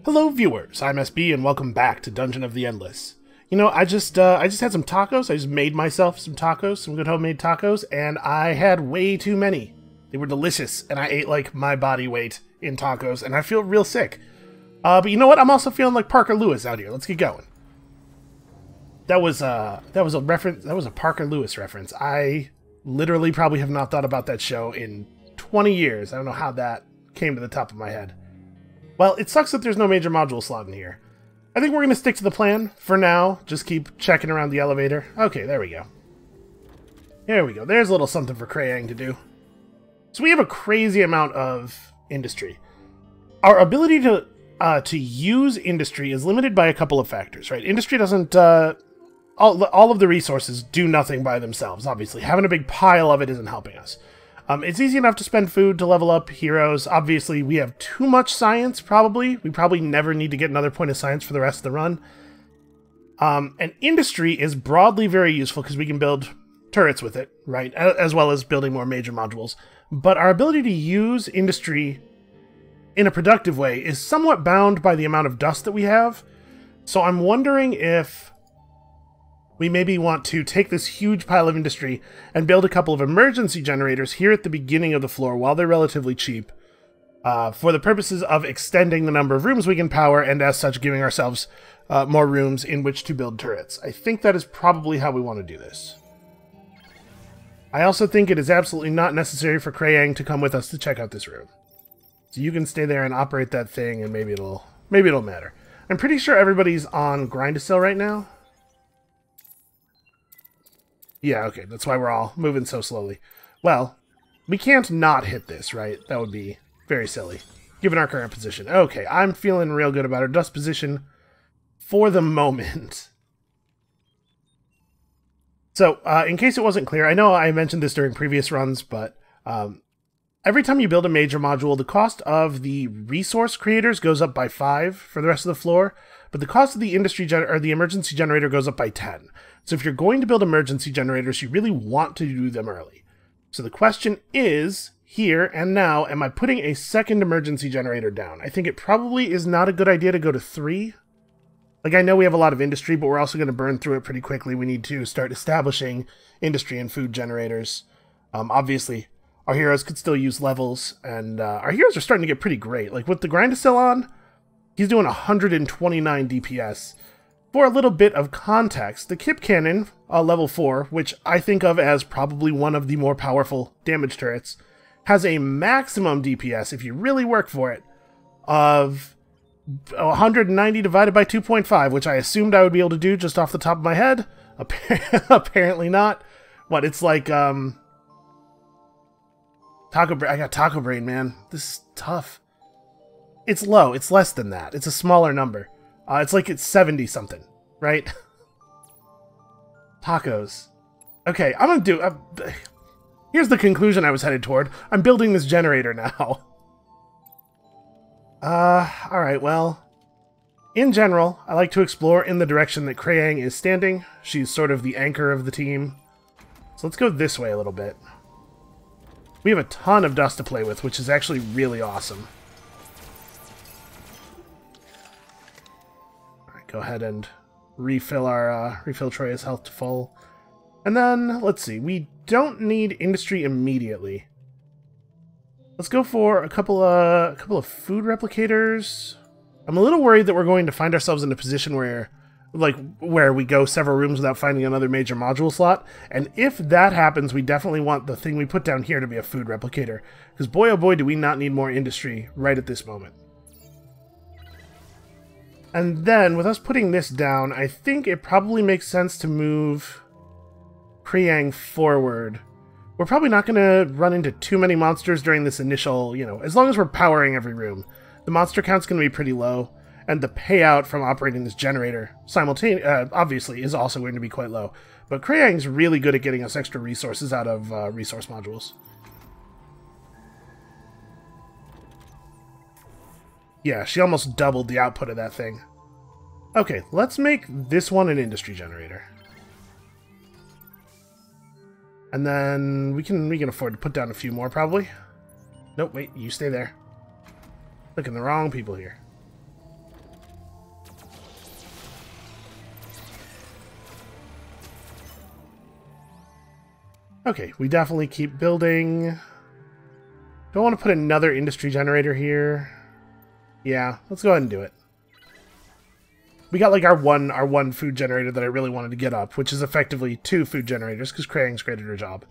Hello viewers, I'm SB and welcome back to Dungeon of the Endless. You know, I just had some tacos. I just made myself some tacos, some good homemade tacos, and I had way too many. They were delicious, and I ate like my body weight in tacos, and I feel real sick. But you know what? I'm also feeling like Parker Lewis out here. Let's get going. That was a reference. That was a Parker Lewis reference. I literally probably have not thought about that show in 20 years. I don't know how that came to the top of my head. Well, it sucks that there's no major module slot in here. I think we're going to stick to the plan for now. Just keep checking around the elevator. Okay, there we go. There we go. There's a little something for Krayang to do. So we have a crazy amount of industry. Our ability to use industry is limited by a couple of factors, right? Industry doesn't... all of the resources do nothing by themselves, obviously. Having a big pile of it isn't helping us. It's easy enough to spend food to level up heroes. Obviously, we have too much science, probably. We probably never need to get another point of science for the rest of the run. And industry is broadly very useful because we can build turrets with it, right? As well as building more major modules. But our ability to use industry in a productive way is somewhat bound by the amount of dust that we have. So I'm wondering if we maybe want to take this huge pile of industry and build a couple of emergency generators here at the beginning of the floor while they're relatively cheap for the purposes of extending the number of rooms we can power and as such giving ourselves more rooms in which to build turrets. I think that is probably how we want to do this. I also think it is absolutely not necessary for Krayang to come with us to check out this room. So you can stay there and operate that thing and maybe it'll matter. I'm pretty sure everybody's on Grind-a-Cell right now. Yeah, okay, that's why we're all moving so slowly. Well, we can't not hit this, right? That would be very silly, given our current position. Okay, I'm feeling real good about our dust position for the moment. So, in case it wasn't clear, I know I mentioned this during previous runs, but every time you build a major module, the cost of the resource creators goes up by 5 for the rest of the floor, but the cost of the the emergency generator goes up by 10. So if you're going to build emergency generators, you really want to do them early. So the question is, here and now, am I putting a second emergency generator down? I think it probably is not a good idea to go to 3. Like, I know we have a lot of industry, but we're also going to burn through it pretty quickly. We need to start establishing industry and food generators. Obviously, our heroes could still use levels, and our heroes are starting to get pretty great. Like, with the Grind-a-Cell on, he's doing 129 DPS. For a little bit of context, the Kip Cannon, level 4, which I think of as probably one of the more powerful damage turrets, has a maximum DPS, if you really work for it, of 190 divided by 2.5, which I assumed I would be able to do just off the top of my head. Apparently not. What, it's like, I got Taco Brain, man. This is tough. It's low. It's less than that. It's a smaller number. It's like it's 70-something, right? Tacos. Okay, I'm gonna do... here's the conclusion I was headed toward. I'm building this generator now. Alright, well... In general, I like to explore in the direction that Krayang is standing. She's sort of the anchor of the team. So let's go this way a little bit. We have a ton of dust to play with, which is actually really awesome. Go ahead and refill Troya's health to full. And then, let's see, we don't need industry immediately. Let's go for a couple of food replicators. I'm a little worried that we're going to find ourselves in a position where we go several rooms without finding another major module slot. And if that happens, we definitely want the thing we put down here to be a food replicator. Because boy oh boy do we not need more industry right at this moment. And then, with us putting this down, I think it probably makes sense to move Krayang forward. We're probably not going to run into too many monsters during this initial, as long as we're powering every room. The monster count's going to be pretty low, and the payout from operating this generator obviously is also going to be quite low. But Krayang's really good at getting us extra resources out of resource modules. Yeah, she almost doubled the output of that thing. Okay, let's make this one an industry generator. And then we can afford to put down a few more, probably. Nope, wait, you stay there. Looking the wrong people here. Okay, we definitely keep building. Don't want to put another industry generator here. Yeah, let's go ahead and do it. We got like our one food generator that I really wanted to get up, which is effectively 2 food generators because Krang's great at her job.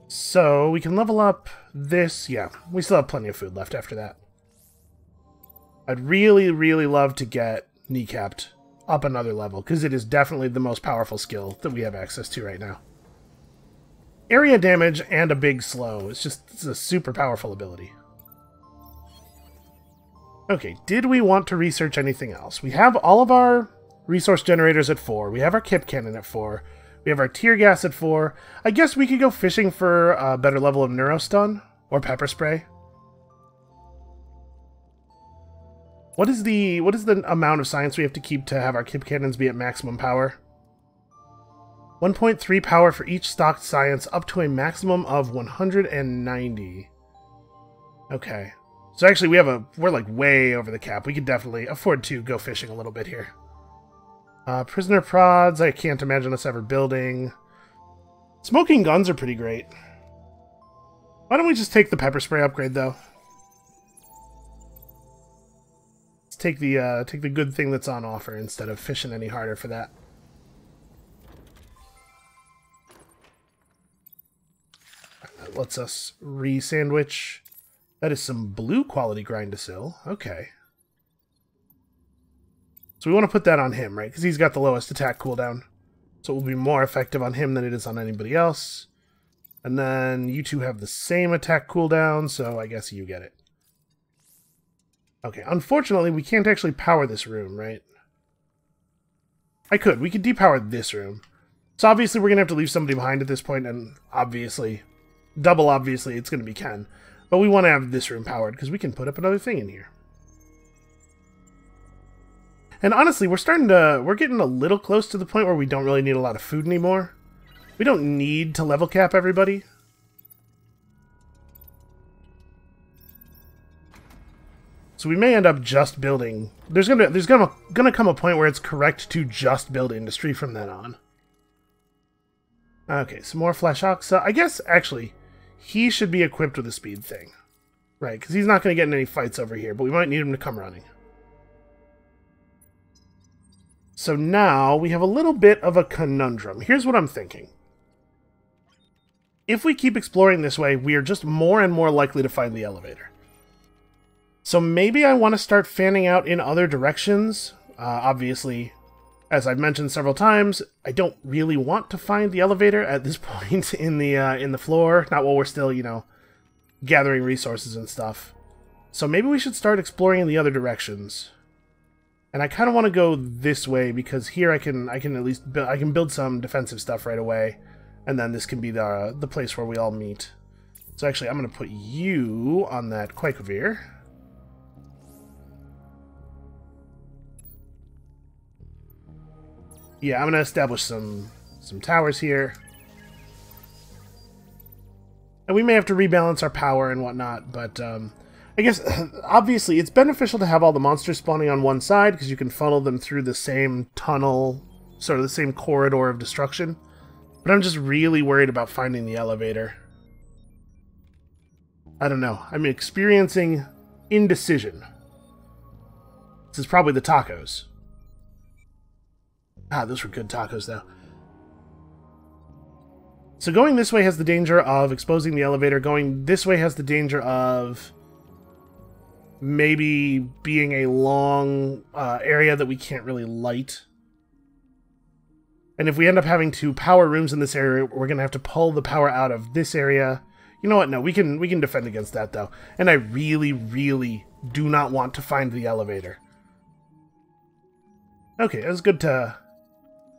So we can level up this. Yeah, we still have plenty of food left after that. I'd really, really love to get Kneecapped up another level because it is definitely the most powerful skill that we have access to right now. Area damage and a big slow. It's a super powerful ability. Okay, did we want to research anything else? We have all of our resource generators at 4. We have our Kip Cannon at 4. We have our Tear Gas at 4. I guess we could go fishing for a better level of Neurostun or Pepper Spray. What is the amount of science we have to keep to have our Kip Cannons be at maximum power? 1.3 power for each stocked science up to a maximum of 190. Okay. So actually we're like way over the cap. We could definitely afford to go fishing a little bit here. Prisoner prods, I can't imagine us ever building. Smoking guns are pretty great. Why don't we just take the pepper spray upgrade though? Let's take the good thing that's on offer instead of fishing any harder for that. That lets us re-sandwich. That is some blue quality Grind-a-Sill. Okay. So we want to put that on him, right? Because he's got the lowest attack cooldown. So it will be more effective on him than it is on anybody else. And then you two have the same attack cooldown, so I guess you get it. Okay, unfortunately, we can't actually power this room, right? I could. We could depower this room. So obviously we're going to have to leave somebody behind at this point, and obviously, double obviously, it's going to be Ken. But we want to have this room powered, because we can put up another thing in here. And honestly, we're getting a little close to the point where we don't really need a lot of food anymore. We don't need to level cap everybody. So we may end up just building. There's gonna come a point where it's correct to just build industry from then on. Okay, some more Flesh Oxa. I guess actually he should be equipped with a speed thing, right? Because he's not going to get in any fights over here, but we might need him to come running. So now we have a little bit of a conundrum. Here's what I'm thinking. If we keep exploring this way, we are just more and more likely to find the elevator. So maybe I want to start fanning out in other directions. Obviously, as I've mentioned several times, I don't really want to find the elevator at this point in the floor. Not while we're still, you know, gathering resources and stuff. So maybe we should start exploring in the other directions. And I kind of want to go this way because here I can at least I can build some defensive stuff right away, and then this can be the place where we all meet. So actually, I'm going to put you on that Quaquavir. Yeah, I'm going to establish some towers here. And we may have to rebalance our power and whatnot, but I guess, obviously, it's beneficial to have all the monsters spawning on one side, because you can funnel them through the same tunnel, sort of the same corridor of destruction. But I'm just really worried about finding the elevator. I don't know. I'm experiencing indecision. This is probably the tacos. Ah, those were good tacos, though. So going this way has the danger of exposing the elevator. Going this way has the danger of maybe being a long area that we can't really light. And if we end up having to power rooms in this area, we're going to have to pull the power out of this area. You know what? No, we can defend against that, though. And I really, really do not want to find the elevator. Okay, it was good to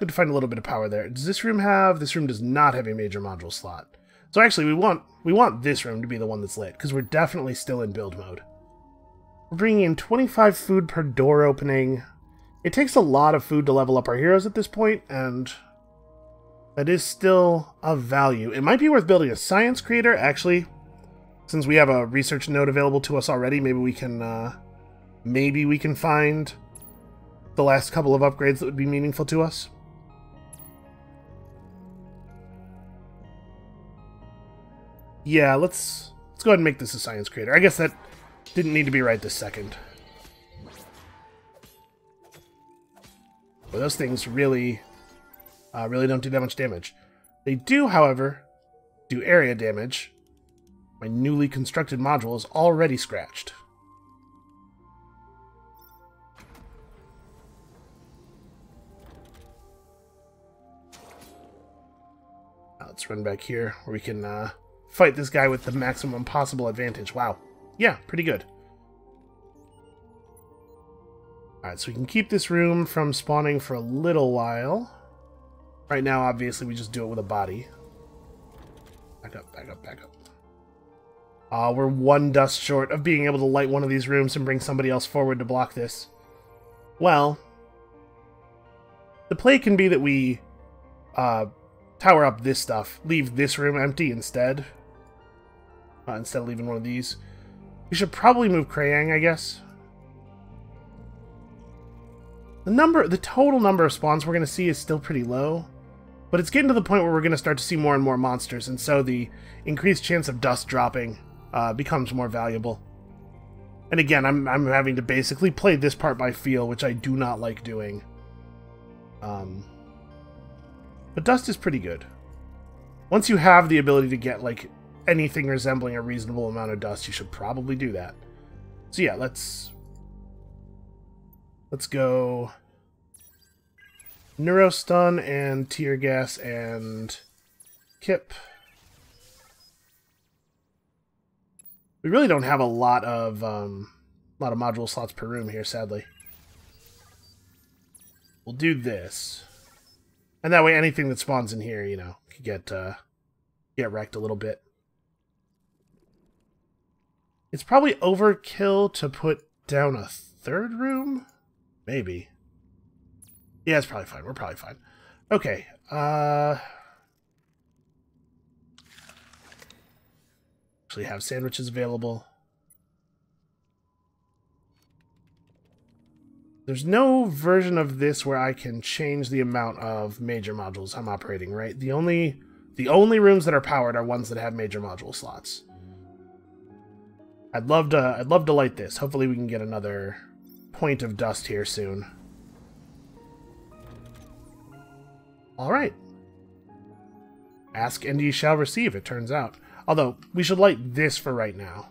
find a little bit of power there. Does this room have... This room does not have a major module slot. So actually, we want this room to be the one that's lit, because we're definitely still in build mode. We're bringing in 25 food per door opening. It takes a lot of food to level up our heroes at this point, and that is still of value. It might be worth building a science creator, actually. Since we have a research node available to us already, maybe we can find the last couple of upgrades that would be meaningful to us. Yeah, let's go ahead and make this a science creator. I guess that didn't need to be right this second. But those things really don't do that much damage. They do, however, do area damage. My newly constructed module is already scratched. Now let's run back here where we can fight this guy with the maximum possible advantage. Wow. Yeah, pretty good. Alright, so we can keep this room from spawning for a little while. Right now, obviously, we just do it with a body. Back up, back up, back up. We're one dust short of being able to light one of these rooms and bring somebody else forward to block this. Well, the play can be that we tower up this stuff, leave this room empty instead. Instead of leaving one of these. We should probably move Krayang, I guess. The total number of spawns we're going to see is still pretty low. But it's getting to the point where we're going to start to see more and more monsters, and so the increased chance of dust dropping becomes more valuable. And again, I'm having to basically play this part by feel, which I do not like doing. But dust is pretty good. Once you have the ability to get like anything resembling a reasonable amount of dust, you should probably do that. So yeah, let's go Neurostun and Tear Gas and Kip. We really don't have a lot of module slots per room here, sadly. We'll do this. And that way anything that spawns in here, you know, can get wrecked a little bit. It's probably overkill to put down a third room? Maybe. Yeah, it's probably fine. We're probably fine. Okay. Actually have sandwiches available. There's no version of this where I can change the amount of major modules I'm operating, right? The only rooms that are powered are ones that have major module slots. I'd love to light this. Hopefully we can get another point of dust here soon. Alright. Ask and ye shall receive, it turns out. Although, we should light this for right now.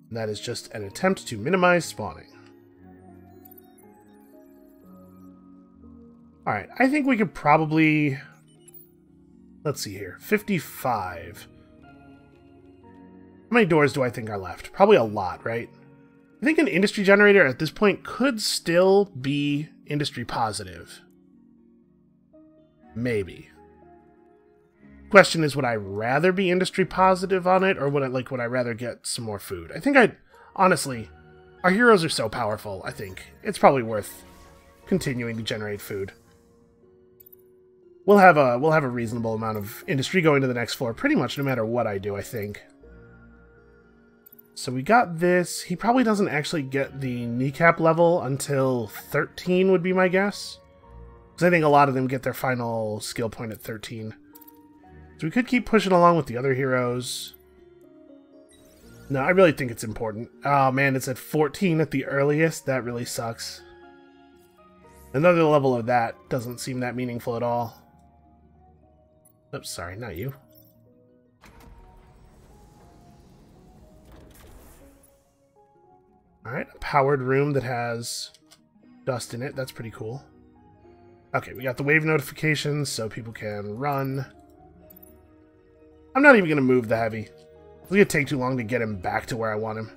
And that is just an attempt to minimize spawning. Alright, I think we could probably... Let's see here. 55. How many doors do I think are left? Probably a lot, right? I think an industry generator at this point could still be industry positive. Maybe. Question is, would I rather be industry positive on it, or would I rather get some more food? I think honestly, our heroes are so powerful, I think it's probably worth continuing to generate food. We'll have a reasonable amount of industry going to the next floor pretty much no matter what I do, I think. So we got this. He probably doesn't actually get the kneecap level until 13 would be my guess. Because I think a lot of them get their final skill point at 13. So we could keep pushing along with the other heroes. No, I really think it's important. Oh man, it's at 14 at the earliest. That really sucks. Another level of that doesn't seem that meaningful at all. Oops, sorry, not you. Alright, a powered room that has dust in it. That's pretty cool. Okay, we got the wave notifications so people can run. I'm not even going to move the heavy. It's going to take too long to get him back to where I want him.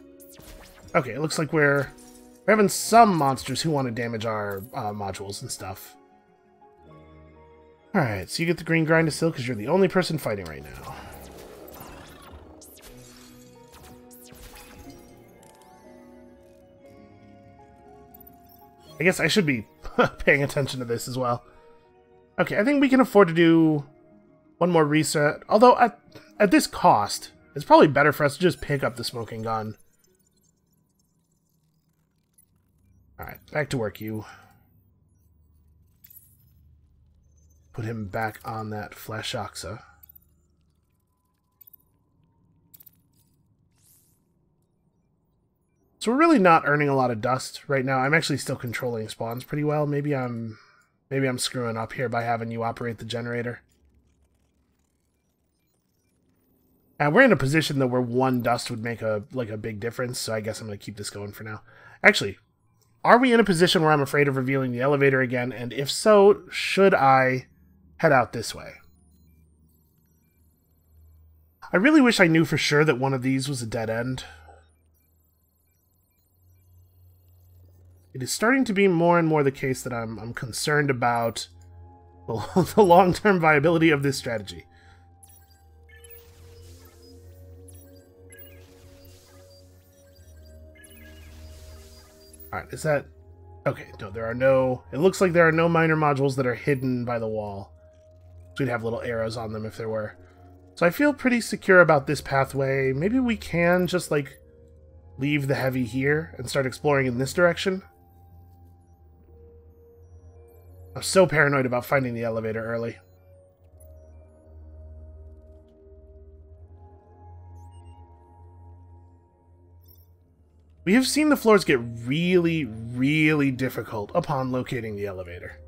Okay, it looks like we're having some monsters who want to damage our modules and stuff. Alright, so you get the green grind to still because you're the only person fighting right now. I guess I should be paying attention to this as well. Okay, I think we can afford to do one more reset. Although, at this cost, it's probably better for us to just pick up the smoking gun. Alright, back to work, you. Put him back on that Flash Oxa. So we're really not earning a lot of dust right now. I'm actually still controlling spawns pretty well. Maybe I'm screwing up here by having you operate the generator. And we're in a position though where one dust would make a big difference, so I guess I'm going to keep this going for now. Actually, are we in a position where I'm afraid of revealing the elevator again? And if so, should I head out this way? I really wish I knew for sure that one of these was a dead end. It is starting to be more and more the case that I'm concerned about the long-term viability of this strategy. Alright, is that... Okay, no, there are no... It looks like there are no miner modules that are hidden by the wall. So we'd have little arrows on them if there were. So I feel pretty secure about this pathway. Maybe we can just, like, leave the heavy here and start exploring in this direction. I'm so paranoid about finding the elevator early. We have seen the floors get really, really difficult upon locating the elevator.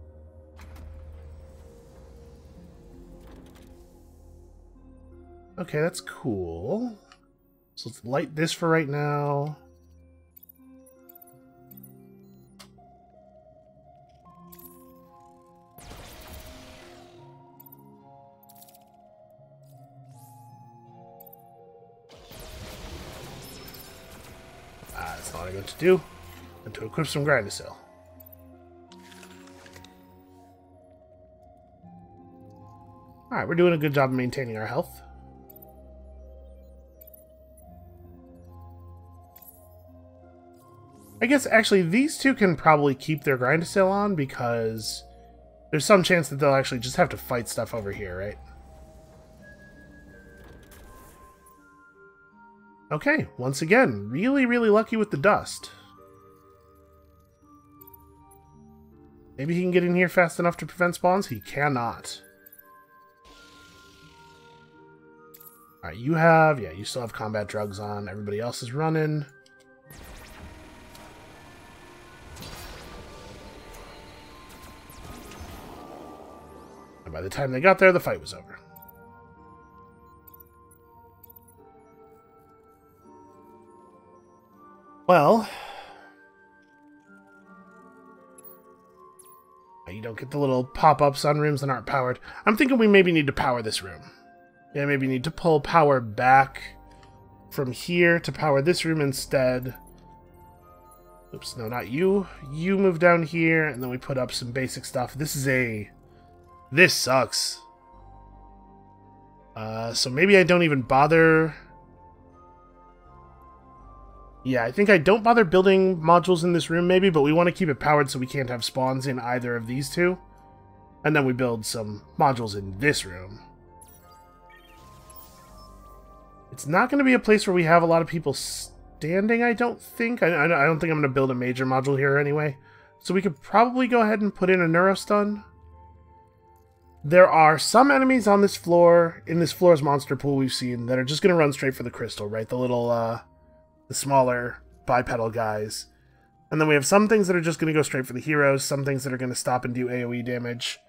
Okay, that's cool. So let's light this for right now. That's not what I meant to do. I meant to equip some grindacell. Alright, we're doing a good job of maintaining our health. I guess, actually, these two can probably keep their grindacell on because there's some chance that they'll actually just have to fight stuff over here, right? Okay, once again, really, really lucky with the dust. Maybe he can get in here fast enough to prevent spawns? He cannot. Alright, you have... Yeah, you still have combat drugs on. Everybody else is running. And by the time they got there, the fight was over. Well... You don't get the little pop-up sunrooms that aren't powered. I'm thinking we maybe need to power this room. Yeah, maybe need to pull power back from here to power this room instead. Oops, no, not you. You move down here, and then we put up some basic stuff. This sucks. So maybe I don't even bother... Yeah, I think I don't bother building modules in this room, maybe, but we want to keep it powered so we can't have spawns in either of these two. And then we build some modules in this room. It's not going to be a place where we have a lot of people standing, I don't think. I don't think I'm going to build a major module here anyway. So we could probably go ahead and put in a neurostun. There are some enemies on this floor, in this floor's monster pool we've seen, that are just going to run straight for the crystal, right? The little, the smaller bipedal guys. And then we have some things that are just going to go straight for the heroes, some things that are going to stop and do AoE damage.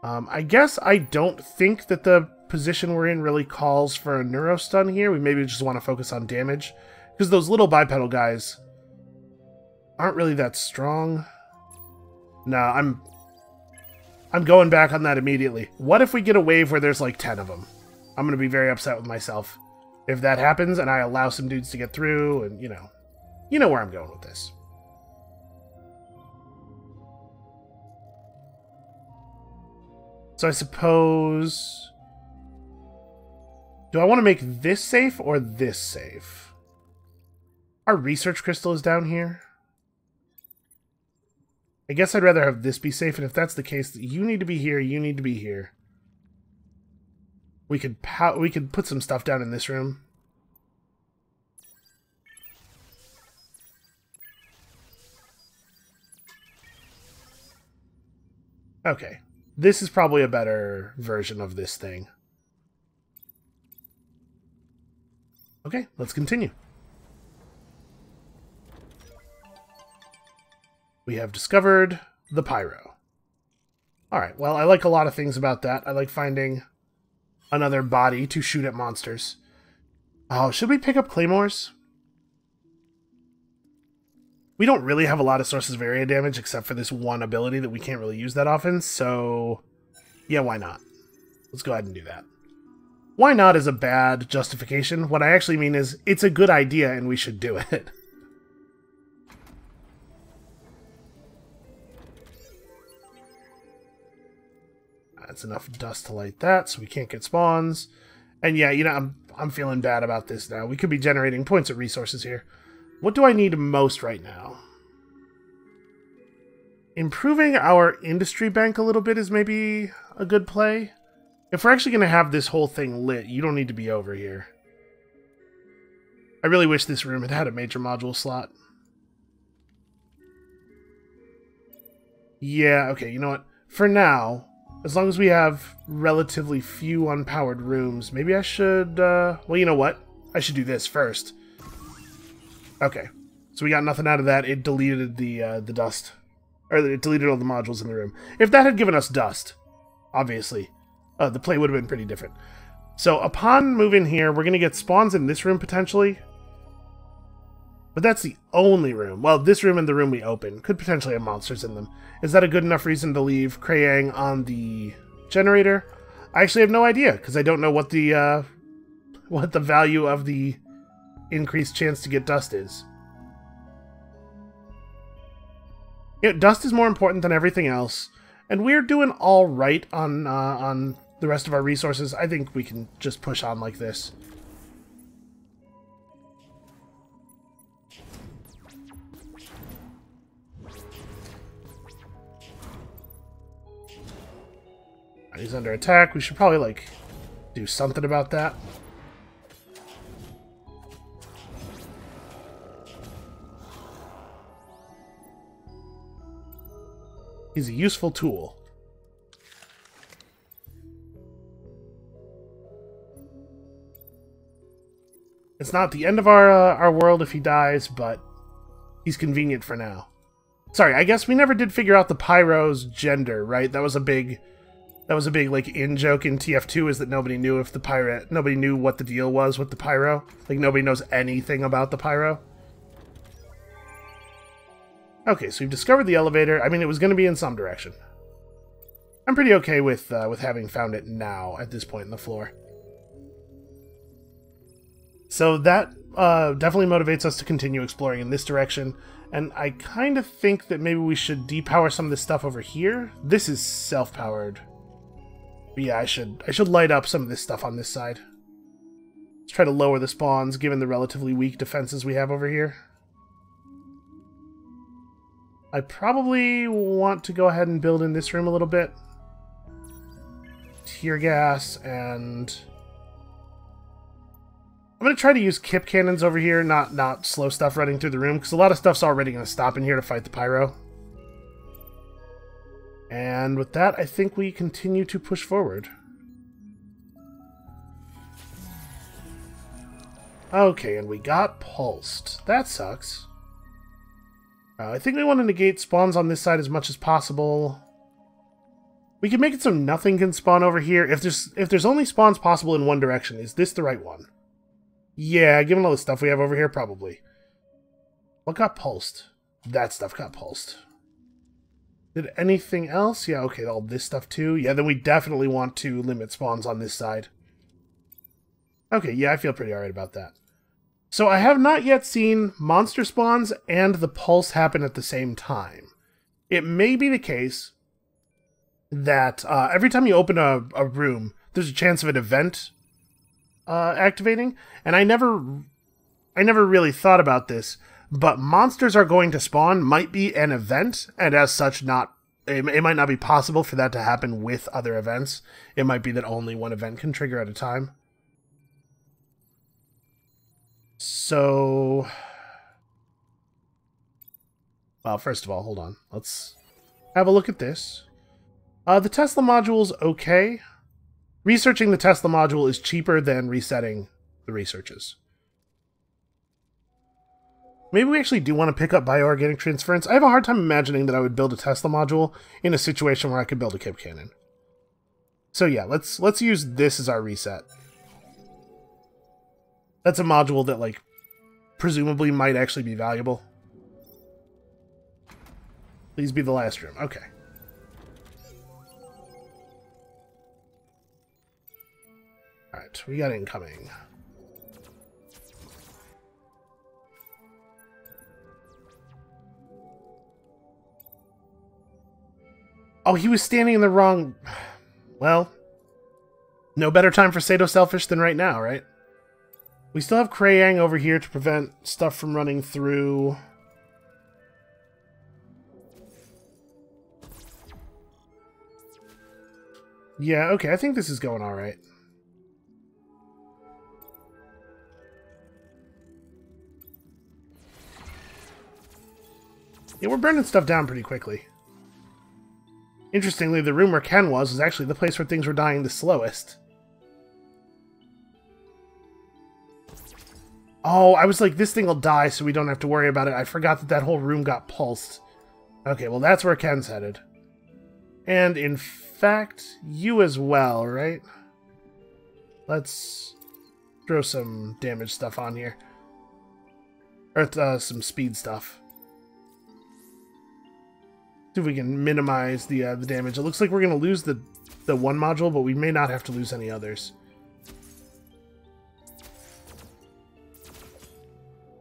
I guess I don't think that the position we're in really calls for a neurostun here. We maybe just want to focus on damage, because those little bipedal guys aren't really that strong. No, I'm going back on that immediately. What if we get a wave where there's like 10 of them? I'm going to be very upset with myself if that happens and I allow some dudes to get through, and you know where I'm going with this. So I suppose... Do I want to make this safe or this safe? Our research crystal is down here. I guess I'd rather have this be safe, and if that's the case, you need to be here, you need to be here. We could put some stuff down in this room. Okay. This is probably a better version of this thing. Okay, let's continue. We have discovered the pyro. Alright, well, I like a lot of things about that. I like finding another body to shoot at monsters. Oh, should we pick up claymores? We don't really have a lot of sources of area damage except for this one ability that we can't really use that often, so yeah, why not? Let's go ahead and do that. Why not is a bad justification. What I actually mean is it's a good idea and we should do it. That's enough dust to light that, so we can't get spawns. And yeah, you know, I'm feeling bad about this now. We could be generating points of resources here. What do I need most right now? Improving our industry bank a little bit is maybe a good play. If we're actually going to have this whole thing lit, you don't need to be over here. I really wish this room had a major module slot. Yeah, okay, you know what? For now, as long as we have relatively few unpowered rooms, maybe I should, well, you know what? I should do this first. Okay, so we got nothing out of that. It deleted the dust. Or it deleted all the modules in the room. If that had given us dust, obviously, the play would have been pretty different. So upon moving here, we're going to get spawns in this room, potentially. But that's the only room. Well, this room and the room we open could potentially have monsters in them. Is that a good enough reason to leave Krayang on the generator? I actually have no idea, because I don't know what the value of the increased chance to get dust is. You know, dust is more important than everything else, and we're doing all right on the rest of our resources. I think we can just push on like this. He's under attack. We should probably, like, do something about that. He's a useful tool. It's not the end of our world if he dies, but he's convenient for now. Sorry, I guess we never did figure out the pyro's gender, right? That was a big like in-joke in TF2, is that nobody knew if nobody knew what the deal was with the pyro. Like, nobody knows anything about the pyro. Okay, so we've discovered the elevator. I mean, it was going to be in some direction. I'm pretty okay with having found it now at this point in the floor. So that definitely motivates us to continue exploring in this direction. And I kind of think that maybe we should depower some of this stuff over here. This is self-powered. But yeah, I should light up some of this stuff on this side. Let's try to lower the spawns, given the relatively weak defenses we have over here. I probably want to go ahead and build in this room a little bit. Tear gas, and I'm going to try to use kip cannons over here, not slow stuff running through the room, because a lot of stuff's already going to stop in here to fight the pyro. And with that, I think we continue to push forward. Okay, and we got pulsed. That sucks. I think we want to negate spawns on this side as much as possible. We can make it so nothing can spawn over here. If there's only spawns possible in one direction, is this the right one? Yeah, given all the stuff we have over here, probably. What got pulsed? That stuff got pulsed. Did anything else? Yeah, okay, all this stuff too. Yeah, then we definitely want to limit spawns on this side. Okay, yeah, I feel pretty alright about that. So I have not yet seen monster spawns and the pulse happen at the same time. It may be the case that every time you open a room, there's a chance of an event activating, and I never really thought about this, but monsters are going to spawn might be an event, and as such, it might not be possible for that to happen with other events. It might be that only one event can trigger at a time. So, well, first of all, hold on. Let's have a look at this. The Tesla module's okay. Researching the Tesla module is cheaper than resetting the researches. Maybe we actually do want to pick up bioorganic transference. I have a hard time imagining that I would build a Tesla module in a situation where I could build a Kip cannon. So yeah, let's use this as our reset. That's a module that, like, presumably might actually be valuable. Please be the last room. Okay. Alright, we got incoming. Oh, he was standing in the wrong... Well, no better time for Sato Selfish than right now, right? We still have Krayang over here to prevent stuff from running through. Yeah, okay, I think this is going alright. Yeah, we're burning stuff down pretty quickly. Interestingly, the room where Ken was actually the place where things were dying the slowest. Oh, I was like, this thing will die so we don't have to worry about it. I forgot that that whole room got pulsed. Okay, well, that's where Ken's headed. And, in fact, you as well, right? Let's throw some damage stuff on here. Or some speed stuff. See if we can minimize the damage. It looks like we're going to lose the one module, but we may not have to lose any others.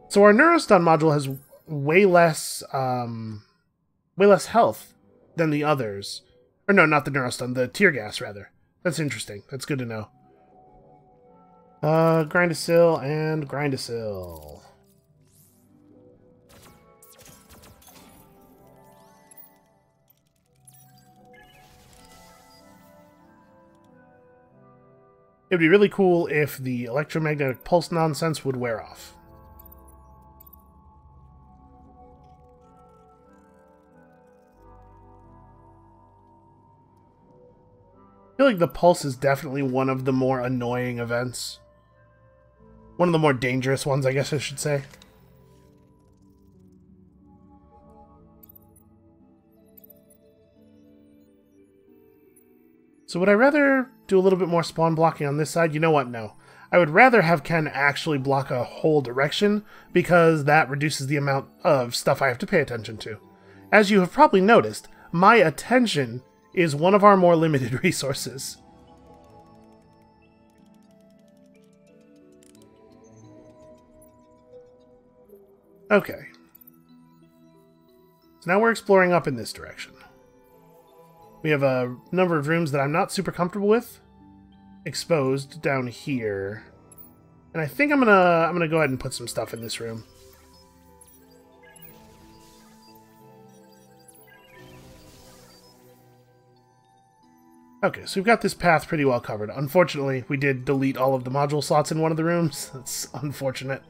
So our Neurostun module has way less health than the others. Or no, not the Neurostun, the Tear Gas, rather. That's interesting. That's good to know. Grindasil and Grindasil. It'd be really cool if the electromagnetic pulse nonsense would wear off. I feel like the pulse is definitely one of the more annoying events. One of the more dangerous ones, I guess I should say. So would I rather do a little bit more spawn blocking on this side? You know what? No. I would rather have Ken actually block a whole direction, because that reduces the amount of stuff I have to pay attention to. As you have probably noticed, my attention is one of our more limited resources. Okay. So now we're exploring up in this direction. We have a number of rooms that I'm not super comfortable with exposed down here. And I think I'm gonna go ahead and put some stuff in this room. Okay, so we've got this path pretty well covered. Unfortunately, we did delete all of the module slots in one of the rooms. That's unfortunate.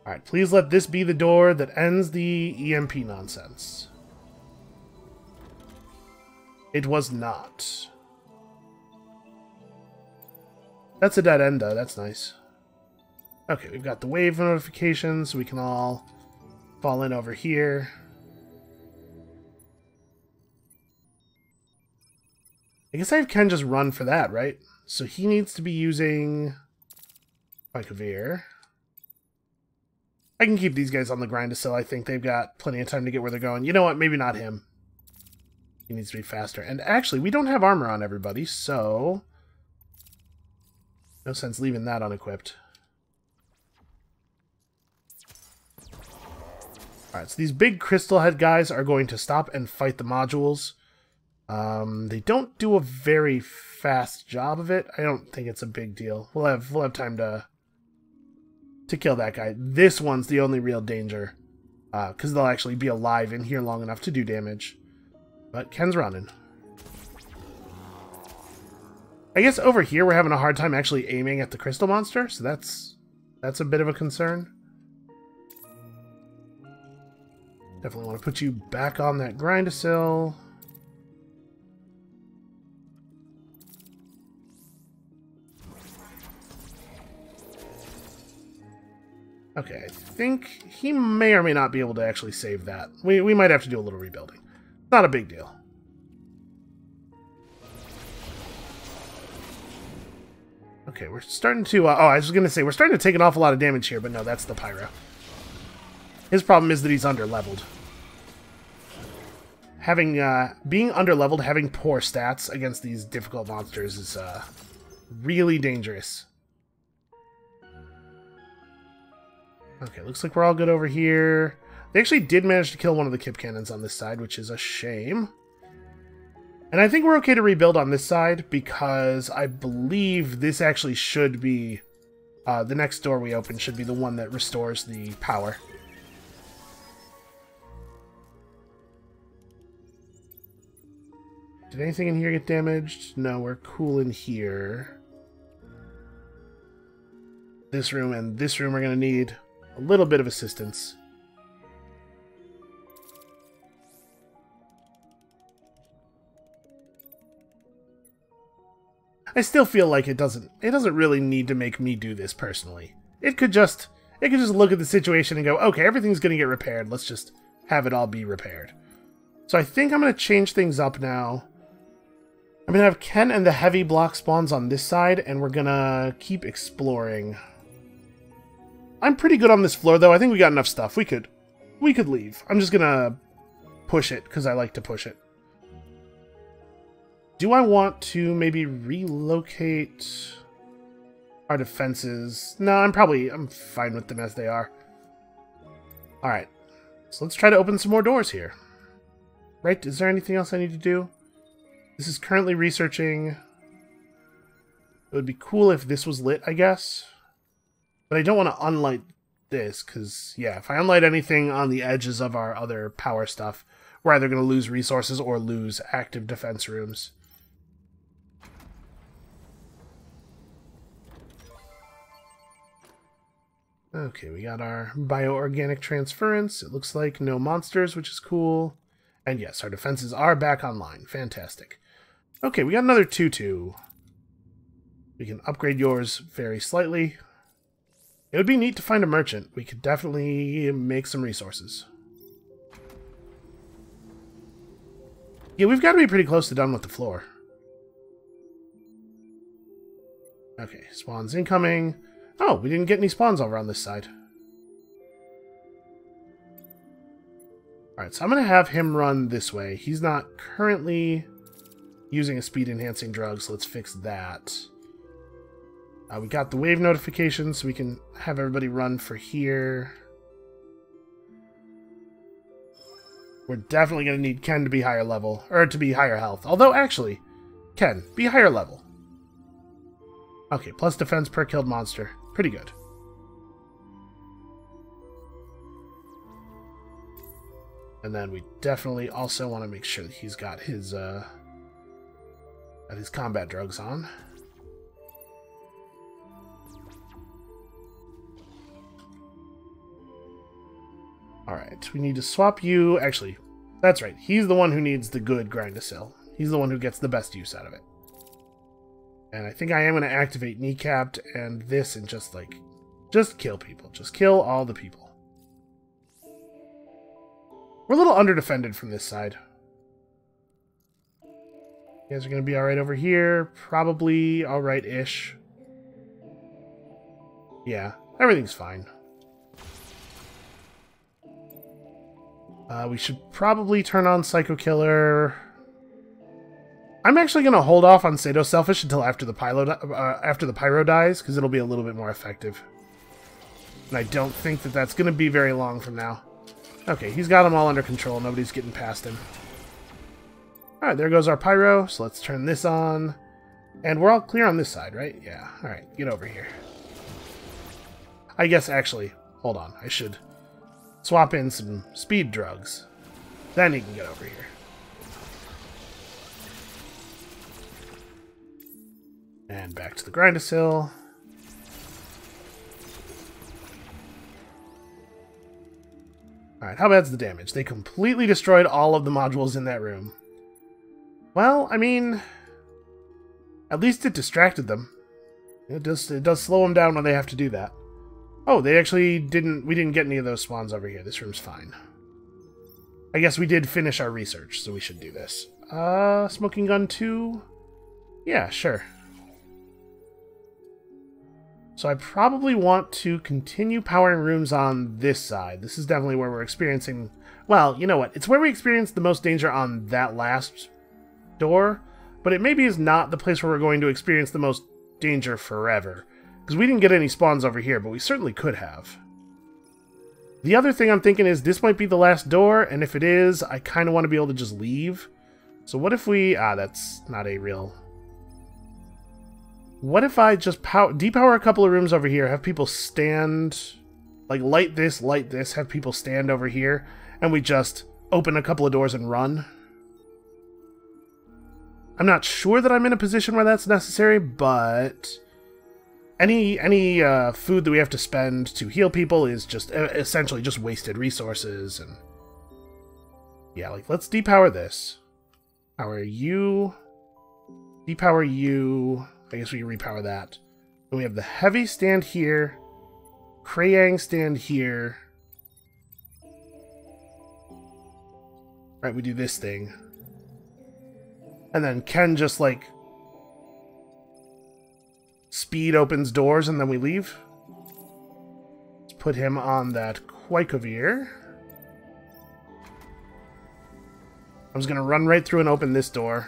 Alright, please let this be the door that ends the EMP nonsense. It was not. That's a dead end, though. That's nice. Okay, we've got the wave notifications, so we can all fall in over here. I guess I can just run for that, right? So he needs to be using Vikavir. I can keep these guys on the grind still. I think they've got plenty of time to get where they're going. You know what? Maybe not him. He needs to be faster. And actually, we don't have armor on everybody, so no sense leaving that unequipped. Alright, so these big crystal head guys are going to stop and fight the modules. They don't do a very fast job of it. I don't think it's a big deal. We'll have time to kill that guy. This one's the only real danger, because they'll actually be alive in here long enough to do damage. But Ken's running. I guess over here we're having a hard time actually aiming at the crystal monster, so that's a bit of a concern. Definitely want to put you back on that Grindasil. Okay, I think he may or may not be able to actually save that. We might have to do a little rebuilding. Not a big deal. Okay, we're starting to... oh, I was going to say, we're starting to take an awful lot of damage here, but no, that's the Pyro. His problem is that he's under-leveled. Being under-leveled, having poor stats against these difficult monsters is really dangerous. Okay, looks like we're all good over here. They actually did manage to kill one of the Kip Cannons on this side, which is a shame. And I think we're okay to rebuild on this side, because I believe this actually should be... the next door we open should be the one that restores the power. Did anything in here get damaged? No, we're cool in here. This room and this room are going to need a little bit of assistance. I still feel like it doesn't really need to make me do this personally. It could just look at the situation and go, okay, everything's going to get repaired. Let's just have it all be repaired. So I think I'm going to change things up now. I'm going to have Ken and the heavy block spawns on this side, and we're going to keep exploring. I'm pretty good on this floor, though. I think we got enough stuff. We could leave. I'm just going to push it, because I like to push it. Do I want to maybe relocate our defenses? No, I'm fine with them as they are. Alright. So let's try to open some more doors here. Right, is there anything else I need to do? This is currently researching. It would be cool if this was lit, I guess. But I don't want to unlight this, because, yeah, if I unlight anything on the edges of our other power stuff, we're either going to lose resources or lose active defense rooms. Okay, we got our bioorganic transference. It looks like no monsters, which is cool. And yes, our defenses are back online. Fantastic. Okay, we got another 2-2. We can upgrade yours very slightly. It would be neat to find a merchant. We could definitely make some resources. Yeah, we've got to be pretty close to done with the floor. Okay, spawns incoming. Oh, we didn't get any spawns over on this side. Alright, so I'm going to have him run this way. He's not currently using a speed-enhancing drug, so let's fix that. We got the wave notification, so we can have everybody run for here. We're definitely going to need Ken to be higher level, or to be higher health. Although, actually, Ken, be higher level. Okay, plus defense per killed monster. Pretty good. And then we definitely also want to make sure that he's got his combat drugs on. Alright, we need to swap you. Actually, that's right. He's the one who needs the good Grind-a-Sill. He's the one who gets the best use out of it. And I think I am going to activate Kneecapped and this and just kill people. Just kill all the people. We're a little under-defended from this side. You guys are going to be alright over here. Probably alright-ish. Yeah, everything's fine. We should probably turn on Psycho Killer. I'm actually going to hold off on Sado Selfish until after the Pyro dies, because it'll be a little bit more effective. And I don't think that that's going to be very long from now. Okay, he's got them all under control. Nobody's getting past him. Alright, there goes our Pyro. So let's turn this on. And we're all clear on this side, right? Yeah. Alright, get over here. I guess, actually, hold on. I should swap in some speed drugs. Then he can get over here. And back to the Grind-a-Sill. Alright, how bad's the damage? They completely destroyed all of the modules in that room. Well, I mean, at least it distracted them. It does slow them down when they have to do that. Oh, they actually didn't... We didn't get any of those spawns over here. This room's fine. I guess we did finish our research, so we should do this. Smoking gun 2? Yeah, sure. So I probably want to continue powering rooms on this side. This is definitely where we're experiencing... Well, you know what? It's where we experienced the most danger on that last door, but it maybe is not the place where we're going to experience the most danger forever. Because we didn't get any spawns over here, but we certainly could have. The other thing I'm thinking is this might be the last door, and if it is, I kind of want to be able to just leave. So what if we... that's not a real... What if I just depower a couple of rooms over here, have people stand... Like, light this, have people stand over here, and we just open a couple of doors and run? I'm not sure that I'm in a position where that's necessary, but... Any food that we have to spend to heal people is just essentially just wasted resources, and... Yeah, like, let's depower this. Power you. Depower you. I guess we can repower that. And we have the heavy stand here. Krayang stand here. Right, we do this thing. And then Ken just, like... Speed opens doors and then we leave. Let's put him on that Quaikovir. I'm just gonna run right through and open this door.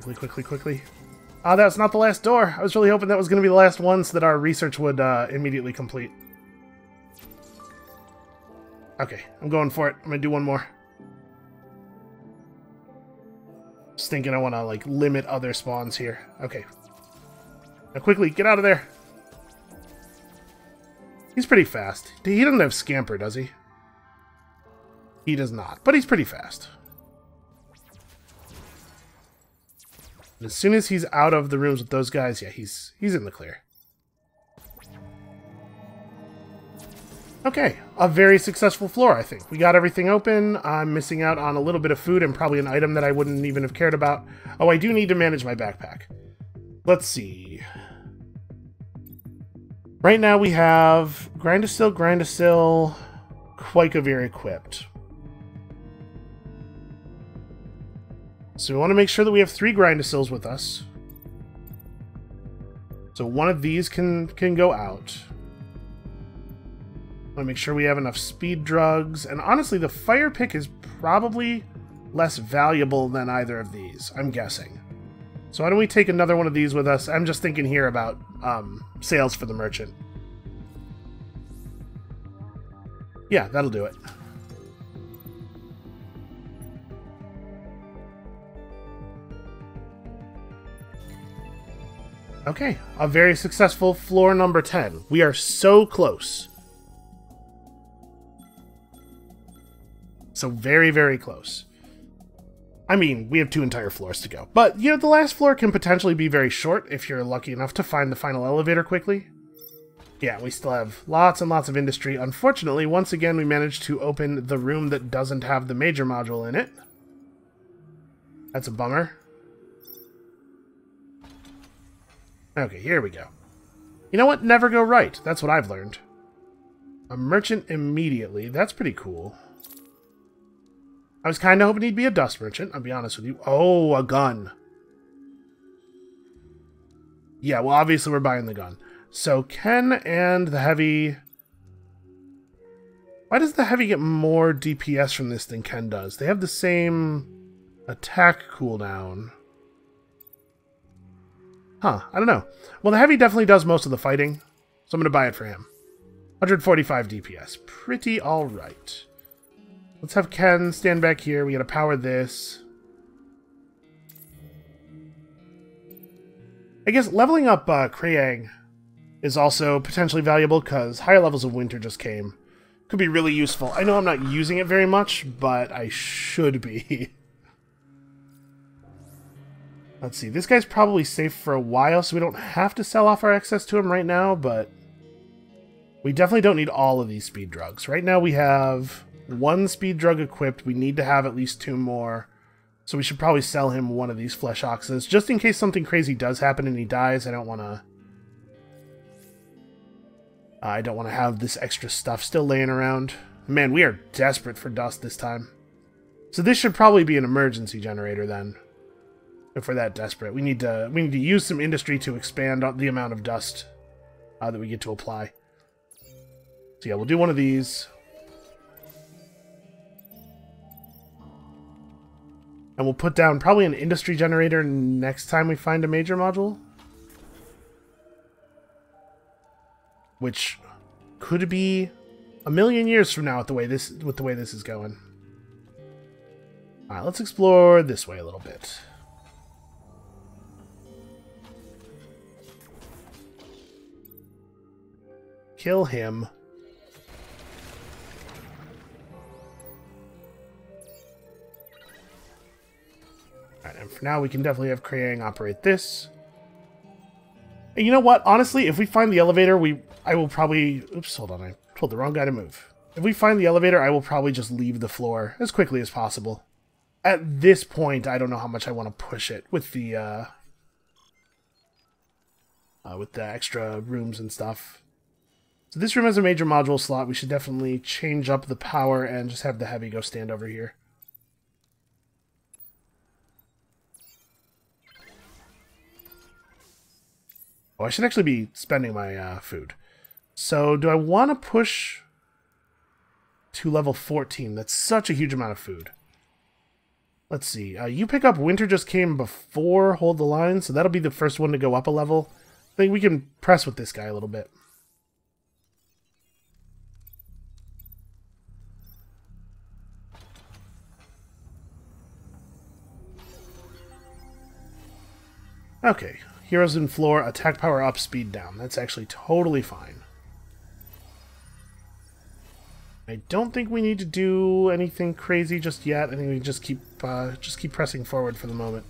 Quickly. Ah, that's not the last door. I was really hoping that was gonna be the last one so that our research would immediately complete. Okay, I'm going for it. I'm gonna do one more. Just thinking I want to, like, limit other spawns here. Okay. Now quickly, get out of there. He's pretty fast. He doesn't have Scamper, does he? He does not, but he's pretty fast. And as soon as he's out of the rooms with those guys, yeah, he's in the clear. Okay, a very successful floor, I think. We got everything open. I'm missing out on a little bit of food and probably an item that I wouldn't even have cared about. Oh, I do need to manage my backpack. Let's see. Right now we have Grindasill, Quaikovir equipped. So we want to make sure that we have 3 Grindasills with us. So one of these can go out. I want to make sure we have enough speed drugs. And honestly, the fire pick is probably less valuable than either of these, I'm guessing. So why don't we take another one of these with us? I'm just thinking here about sales for the merchant. Yeah, that'll do it. Okay, a very successful floor number 10. We are so close. So very, very close. I mean, we have 2 entire floors to go. But, you know, the last floor can potentially be very short if you're lucky enough to find the final elevator quickly. Yeah, we still have lots and lots of industry. Unfortunately, once again, we managed to open the room that doesn't have the major module in it. That's a bummer. Okay, here we go. You know what? Never go right. That's what I've learned. A merchant immediately. That's pretty cool. I was kind of hoping he'd be a dust merchant, I'll be honest with you. Oh, a gun. Yeah, well, obviously we're buying the gun. So, Ken and the heavy... Why does the heavy get more DPS from this than Ken does? They have the same attack cooldown. Huh, I don't know. Well, the heavy definitely does most of the fighting, so I'm going to buy it for him. 145 DPS. Pretty alright. Let's have Ken stand back here. We gotta power this. I guess leveling up Krayang is also potentially valuable because higher levels of winter just came. Could be really useful. I know I'm not using it very much, but I should be. Let's see. This guy's probably safe for a while, so we don't have to sell off our excess to him right now, but we definitely don't need all of these speed drugs. Right now we have 1 speed drug equipped. We need to have at least 2 more. So we should probably sell him one of these flesh oxes. Just in case something crazy does happen and he dies, I don't want to... I don't want to have this extra stuff still laying around. Man, we are desperate for dust this time. So this should probably be an emergency generator then. If we're that desperate. We need to use some industry to expand on the amount of dust that we get to apply. So yeah, we'll do one of these. And we'll put down probably an industry generator next time we find a major module. Which could be a million years from now with the way this is going. Alright, let's explore this way a little bit. Kill him. Alright, and for now we can definitely have Krayang operate this. And you know what? Honestly, if we find the elevator, I will probably... Oops, hold on. I told the wrong guy to move. If we find the elevator, I will probably just leave the floor as quickly as possible. At this point, I don't know how much I want to push it with the extra rooms and stuff. So this room has a major module slot. We should definitely change up the power and just have the heavy go stand over here. Oh, I should actually be spending my food. So, do I want to push to level 14? That's such a huge amount of food. Let's see. You pick up Winter just came before Hold the Line, so that'll be the first one to go up a level. I think we can press with this guy a little bit. Okay. Heroes in floor, attack power up, speed down. That's actually totally fine. I don't think we need to do anything crazy just yet. I think we just keep pressing forward for the moment.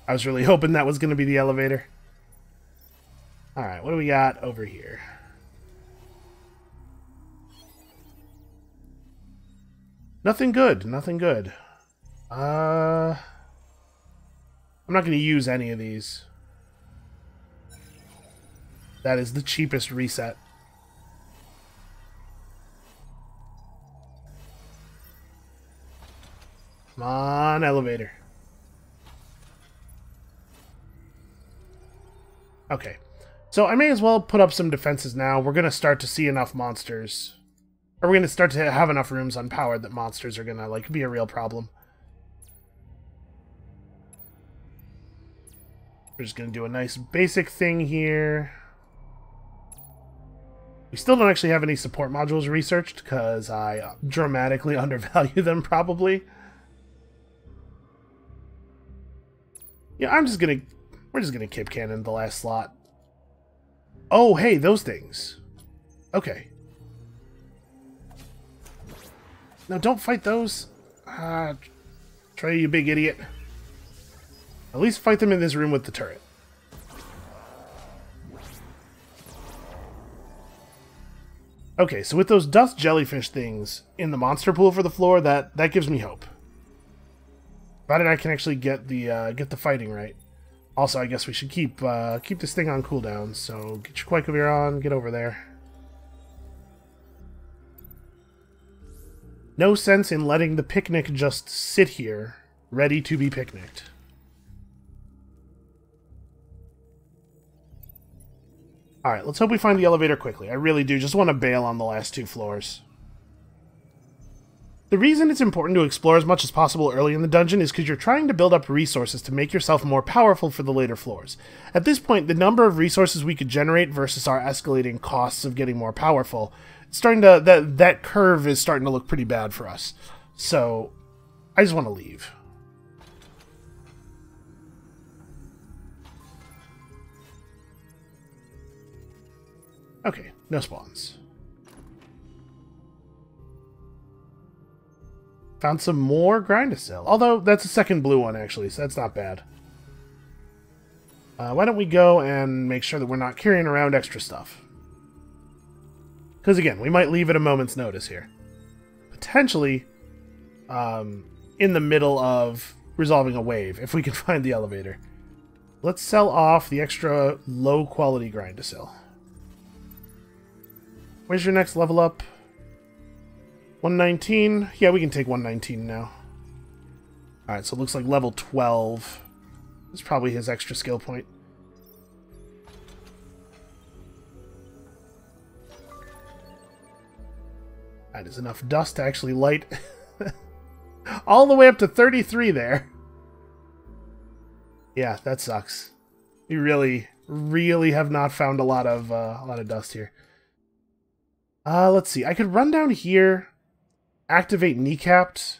I was really hoping that was going to be the elevator. Alright, what do we got over here? Nothing good, nothing good. I'm not going to use any of these. That is the cheapest reset. Come on, elevator. Okay. So I may as well put up some defenses now. We're going to start to see enough monsters. Or we're going to start to have enough rooms unpowered that monsters are going to, like, be a real problem. We're just going to do a nice basic thing here. We still don't actually have any support modules researched because I dramatically undervalue them, probably. Yeah, we're just gonna Kip Cannon the last slot. Oh, hey, those things. Okay. No, don't fight those. Trey, you big idiot. At least fight them in this room with the turret. Okay, so with those dust jellyfish things in the monster pool for the floor, that gives me hope. Provided I can actually get the fighting right. Also, I guess we should keep this thing on cooldown. So get your Quackavir on, get over there. No sense in letting the picnic just sit here, ready to be picnicked. Alright, let's hope we find the elevator quickly. I really do just want to bail on the last two floors. The reason it's important to explore as much as possible early in the dungeon is because you're trying to build up resources to make yourself more powerful for the later floors. At this point, the number of resources we could generate versus our escalating costs of getting more powerful, it's starting to, that curve is starting to look pretty bad for us. So, I just want to leave. Okay, no spawns. Found some more grind to sell. Although, that's a second blue one, actually, so that's not bad. Why don't we go and make sure that we're not carrying around extra stuff? Because, again, we might leave at a moment's notice here. Potentially, in the middle of resolving a wave, if we can find the elevator. Let's sell off the extra low quality grind to sell. Where's your next level up? 119? Yeah, we can take 119 now. Alright, so it looks like level 12 is probably his extra skill point. That is enough dust to actually light all the way up to 33 there. Yeah, that sucks. You really, really have not found a lot of dust here. Let's see. I could run down here, activate kneecapped.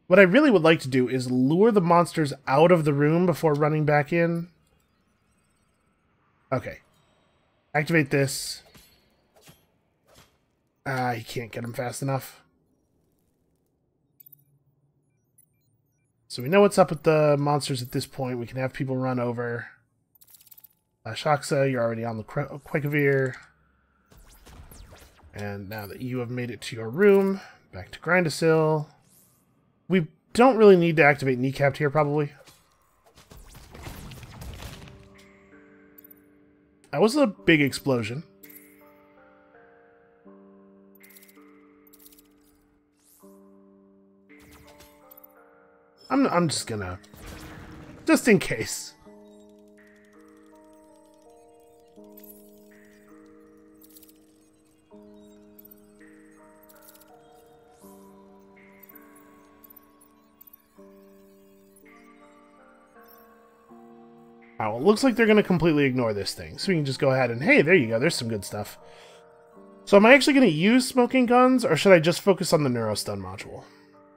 What I really would like to do is lure the monsters out of the room before running back in. Okay. Activate this. You can't get them fast enough. So we know what's up with the monsters at this point. We can have people run over. Shaksa, you're already on the Quakavir. And now that you have made it to your room, back to Grindasil. We don't really need to activate Kneecapped here, probably. That was a big explosion. I'm just gonna... just in case. Oh, well, it looks like they're going to completely ignore this thing. So we can just go ahead and, hey, there you go. There's some good stuff. So am I actually going to use smoking guns, or should I just focus on the Neurostun module?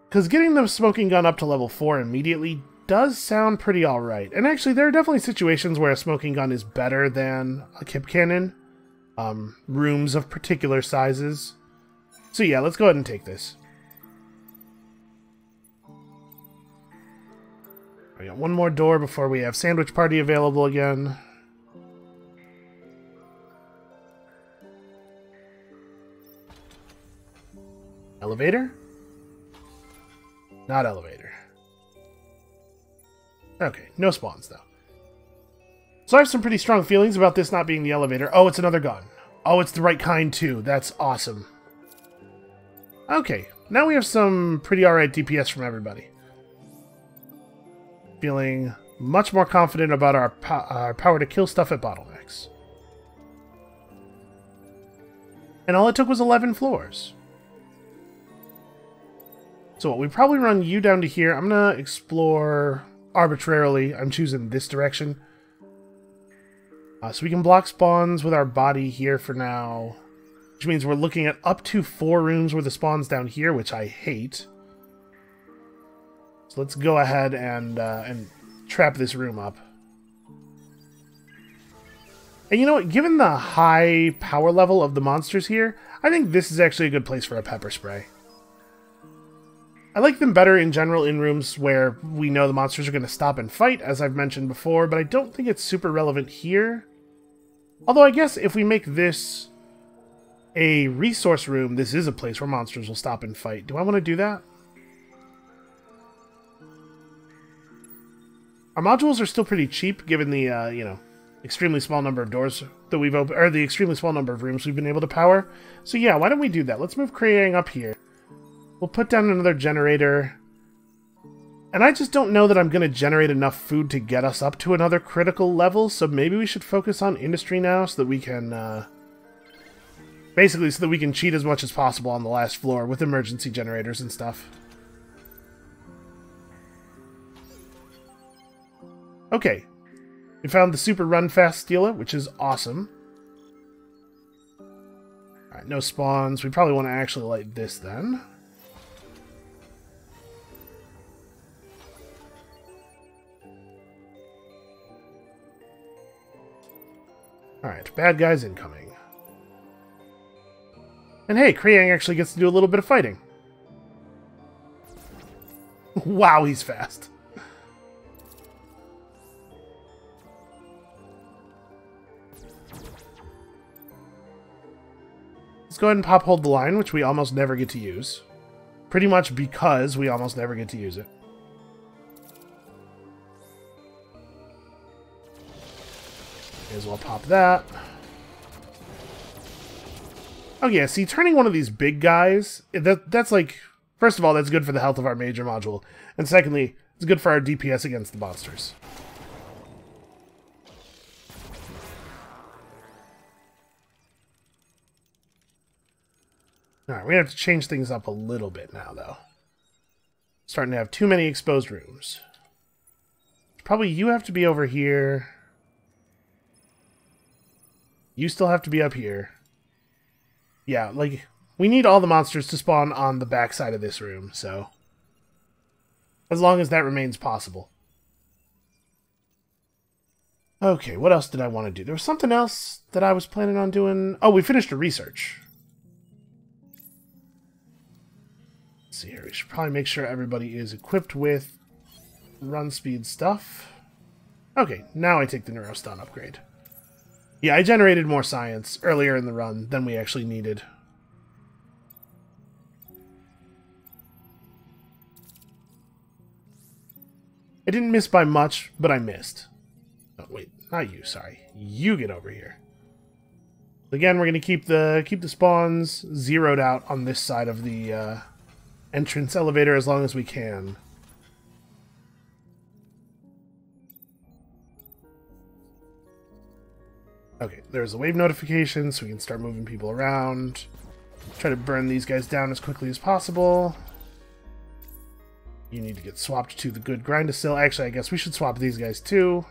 Because getting the smoking gun up to level 4 immediately does sound pretty alright. And actually, there are definitely situations where a smoking gun is better than a kip cannon. Rooms of particular sizes. So yeah, let's go ahead and take this. We got one more door before we have Sandwich Party available again. Elevator? Not elevator. Okay, no spawns though. So I have some pretty strong feelings about this not being the elevator. Oh, it's another gun. Oh, it's the right kind too. That's awesome. Okay, now we have some pretty alright DPS from everybody. Feeling much more confident about our power to kill stuff at bottlenecks. And all it took was 11 floors. So what, we probably run you down to here. I'm going to explore arbitrarily. I'm choosing this direction. So we can block spawns with our body here for now. Which means we're looking at up to 4 rooms worth of spawns down here, which I hate. So let's go ahead and trap this room up. And you know what? Given the high power level of the monsters here, I think this is actually a good place for a pepper spray. I like them better in general in rooms where we know the monsters are going to stop and fight, as I've mentioned before, but I don't think it's super relevant here. Although I guess if we make this a resource room, this is a place where monsters will stop and fight. Do I want to do that? Our modules are still pretty cheap, given the, you know, extremely small number of doors that we've opened, or the extremely small number of rooms we've been able to power. So yeah, why don't we do that? Let's move Krayang up here. We'll put down another generator. And I just don't know that I'm going to generate enough food to get us up to another critical level, so maybe we should focus on industry now so that we can, basically so that we can cheat as much as possible on the last floor with emergency generators and stuff. Okay, we found the super run fast Steela, which is awesome. Alright, no spawns. We probably want to actually light this then. Alright, bad guys incoming. And hey, Krayang actually gets to do a little bit of fighting. Wow, he's fast. Let's go ahead and pop hold the line, which we almost never get to use. Pretty much because we almost never get to use it. May as well pop that. Oh yeah, see, turning one of these big guys, that's like, first of all, that's good for the health of our major module, and secondly, it's good for our DPS against the monsters. Alright, we're gonna have to change things up a little bit now, though. Starting to have too many exposed rooms. Probably you have to be over here. You still have to be up here. Yeah, like, we need all the monsters to spawn on the backside of this room, so... as long as that remains possible. Okay, what else did I want to do? There was something else that I was planning on doing. Oh, we finished a research. Let's see here. We should probably make sure everybody is equipped with run speed stuff. Okay, now I take the Neurostone upgrade. Yeah, I generated more science earlier in the run than we actually needed. I didn't miss by much, but I missed. Oh, wait, not you, sorry. You get over here. Again, we're going to keep the spawns zeroed out on this side of the entrance elevator as long as we can. Okay, there's a wave notification, so we can start moving people around. Try to burn these guys down as quickly as possible. You need to get swapped to the good Grindacil. Actually, I guess we should swap these guys too.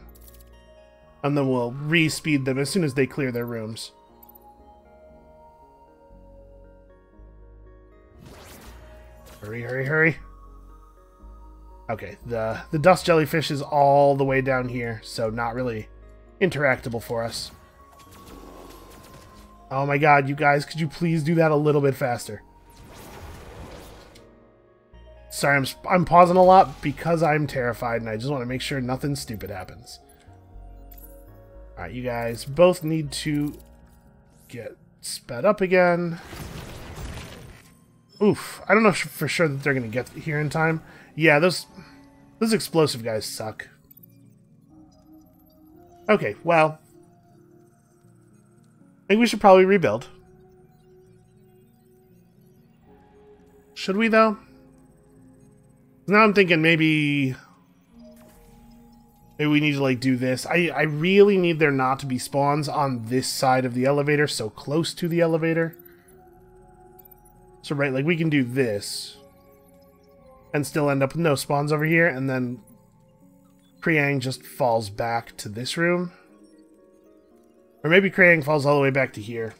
And then we'll re-speed them as soon as they clear their rooms. Hurry, hurry, hurry. Okay, the dust jellyfish is all the way down here, so not really interactable for us. Oh my god, you guys, could you please do that a little bit faster? Sorry, I'm pausing a lot because I'm terrified and I just want to make sure nothing stupid happens. Alright, you guys both need to get sped up again. Oof, I don't know for sure that they're going to get here in time. Yeah, those explosive guys suck. Okay, well, I think we should probably rebuild. Should we, though? Now I'm thinking maybe we need to, like, do this. I really need there not to be spawns on this side of the elevator, so close to the elevator. So, right, like, we can do this and still end up with no spawns over here, and then Kriang just falls back to this room. Or maybe Kriang falls all the way back to here.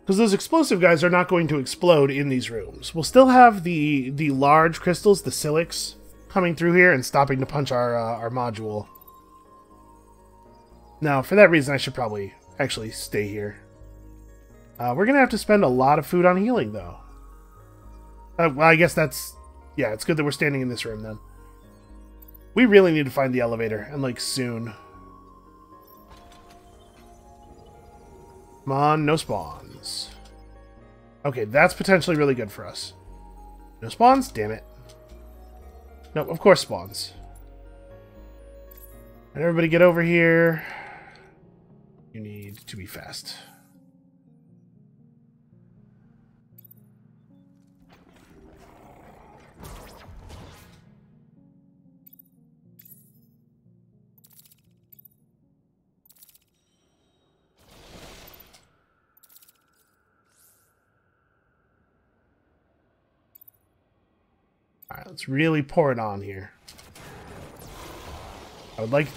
Because those explosive guys are not going to explode in these rooms. We'll still have the large crystals, the Silics, coming through here and stopping to punch our module. Now, for that reason, I should probably actually stay here. We're going to have to spend a lot of food on healing, though. Well, I guess that's... yeah, it's good that we're standing in this room, then. We really need to find the elevator, and, like, soon. Come on, no spawns. Okay, that's potentially really good for us. No spawns? Damn it. No, of course spawns. And everybody get over here. You need to be fast. Alright, let's really pour it on here. I would like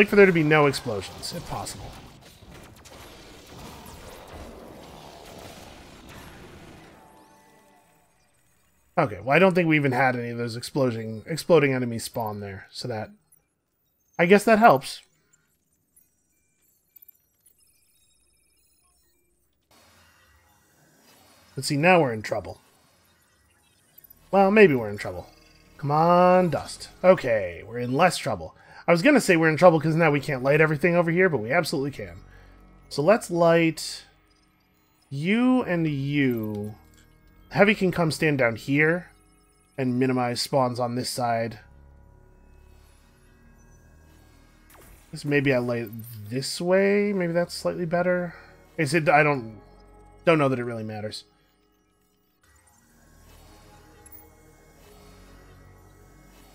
for there to be no explosions, if possible. Okay, well I don't think we even had any of those exploding enemies spawn there, so that... I guess that helps. Let's see, now we're in trouble. Well, maybe we're in trouble. Come on, dust. Okay, we're in less trouble. I was going to say we're in trouble because now we can't light everything over here, but we absolutely can. So let's light you and you. Heavy can come stand down here and minimize spawns on this side. Guess maybe I lay it this way. Maybe that's slightly better. I don't know that it really matters.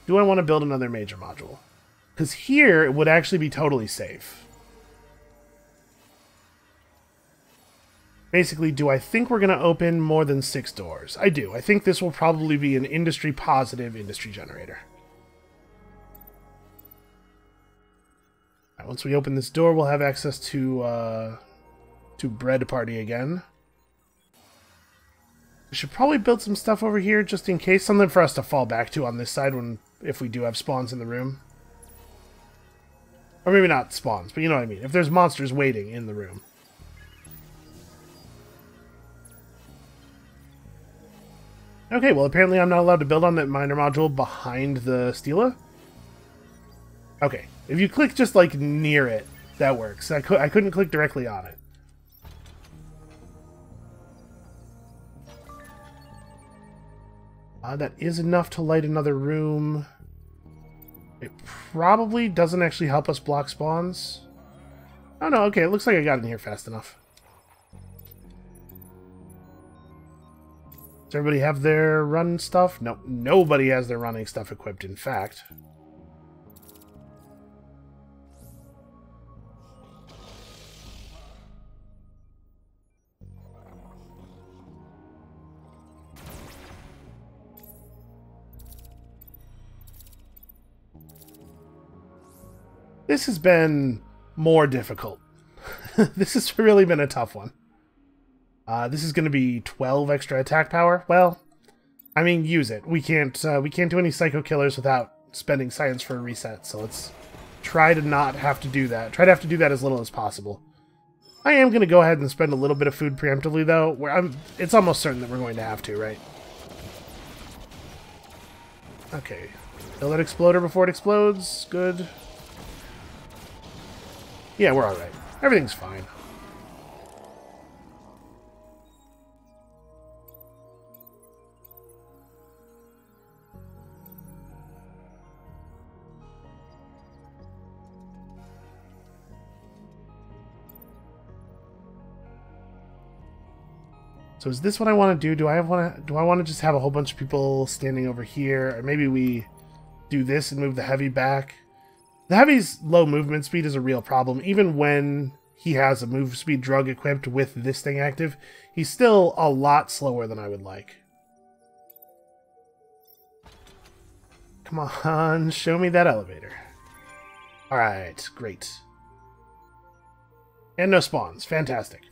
Do I want to build another major module? Because here it would actually be totally safe. Basically, do I think we're going to open more than 6 doors? I do. I think this will probably be an industry-positive industry generator. Right, once we open this door, we'll have access to Bread Party again. We should probably build some stuff over here just in case. Something for us to fall back to on this side if we do have spawns in the room. Or maybe not spawns, but you know what I mean. If there's monsters waiting in the room. Okay, well apparently I'm not allowed to build on that miner module behind the Stela. Okay, if you click just like near it, that works. I couldn't click directly on it. That is enough to light another room. It probably doesn't actually help us block spawns. Oh no, okay, it looks like I got in here fast enough. Does everybody have their run stuff? No, nobody has their running stuff equipped, in fact. This has been more difficult. This has really been a tough one. This is going to be 12 extra attack power. Well, I mean, use it. We can't do any psycho killers without spending science for a reset. So let's try to not have to do that. Try to have to do that as little as possible. I am going to go ahead and spend a little bit of food preemptively, though. It's almost certain that we're going to have to, right? Okay. Kill that exploder before it explodes. Good. Yeah, we're alright. Everything's fine. So is this what I want to do? Do I want to just have a whole bunch of people standing over here? Or maybe we do this and move the heavy back? The heavy's low movement speed is a real problem. Even when he has a move speed drug equipped with this thing active, he's still a lot slower than I would like. Come on, show me that elevator. Alright, great. And no spawns. Fantastic.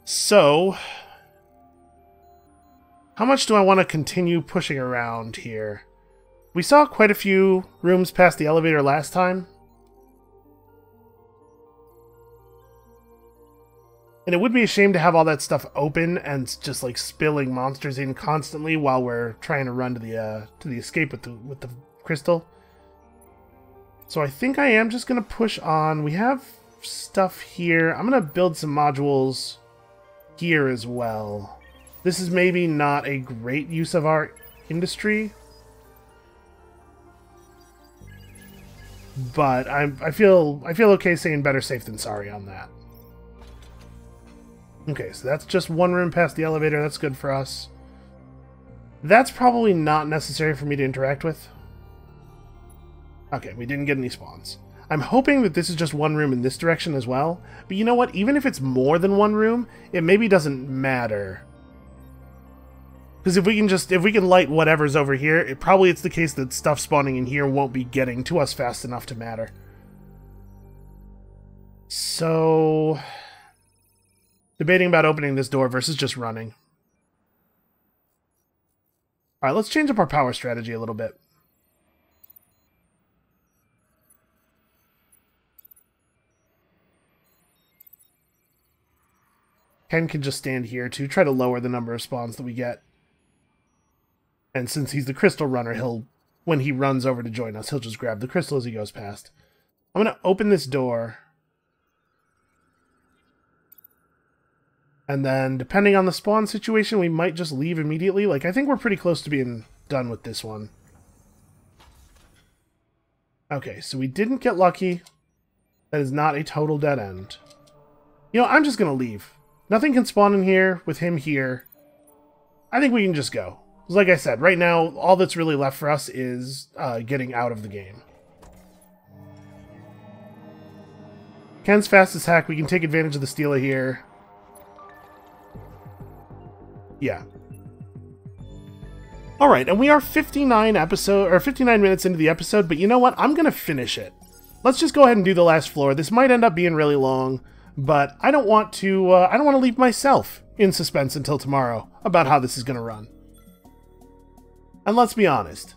So, how much do I want to continue pushing around here? We saw quite a few rooms past the elevator last time. And it would be a shame to have all that stuff open and just like spilling monsters in constantly while we're trying to run to the escape with the crystal. So I think I am just going to push on. We have stuff here. I'm going to build some modules here as well. This is maybe not a great use of our industry, but I feel okay saying better safe than sorry on that. Okay, so that's just one room past the elevator. That's good for us. That's probably not necessary for me to interact with. Okay, we didn't get any spawns. I'm hoping that this is just one room in this direction as well. But you know what? Even if it's more than one room, it maybe doesn't matter. Because if we can light whatever's over here, it's the case that stuff spawning in here won't be getting to us fast enough to matter. So, debating about opening this door versus just running. Alright, let's change up our power strategy a little bit. Ken can just stand here to try to lower the number of spawns that we get. And since he's the crystal runner, when he runs over to join us, he'll just grab the crystal as he goes past. I'm going to open this door. And then, depending on the spawn situation, we might just leave immediately. Like, I think we're pretty close to being done with this one. Okay, so we didn't get lucky. That is not a total dead end. You know, I'm just going to leave. Nothing can spawn in here with him here. I think we can just go. Like I said, right now, all that's really left for us is getting out of the game. Ken's fastest hack. We can take advantage of the Steela here. Yeah. Alright, and we are 59 minutes into the episode, but you know what? I'm going to finish it. Let's just go ahead and do the last floor. This might end up being really long, but I don't want to leave myself in suspense until tomorrow about how this is going to run. And let's be honest,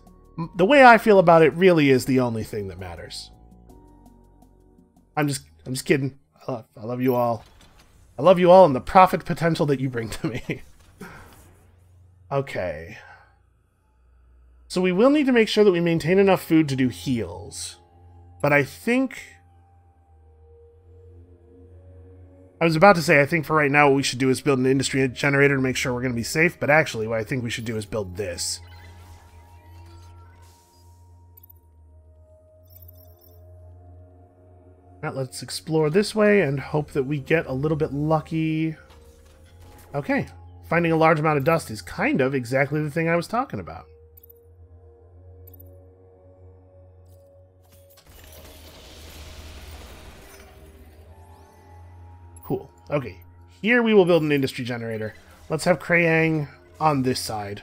the way I feel about it really is the only thing that matters. I'm just kidding. I love you all. I love you all and the profit potential that you bring to me. Okay. So we will need to make sure that we maintain enough food to do heals. But I think... I was about to say, I think for right now what we should do is build an industry generator to make sure we're going to be safe, but actually what I think we should do is build this. Now let's explore this way and hope that we get a little bit lucky. Okay, finding a large amount of dust is kind of exactly the thing I was talking about. Cool. Okay, here we will build an industry generator. Let's have Krayang on this side.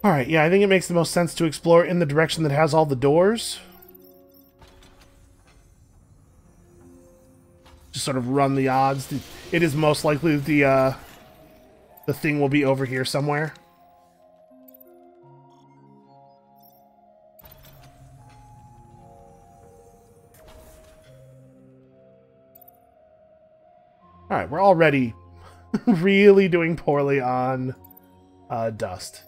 Alright, yeah, I think it makes the most sense to explore in the direction that has all the doors. Just sort of run the odds. It is most likely that the thing will be over here somewhere. Alright, we're already really doing poorly on dust.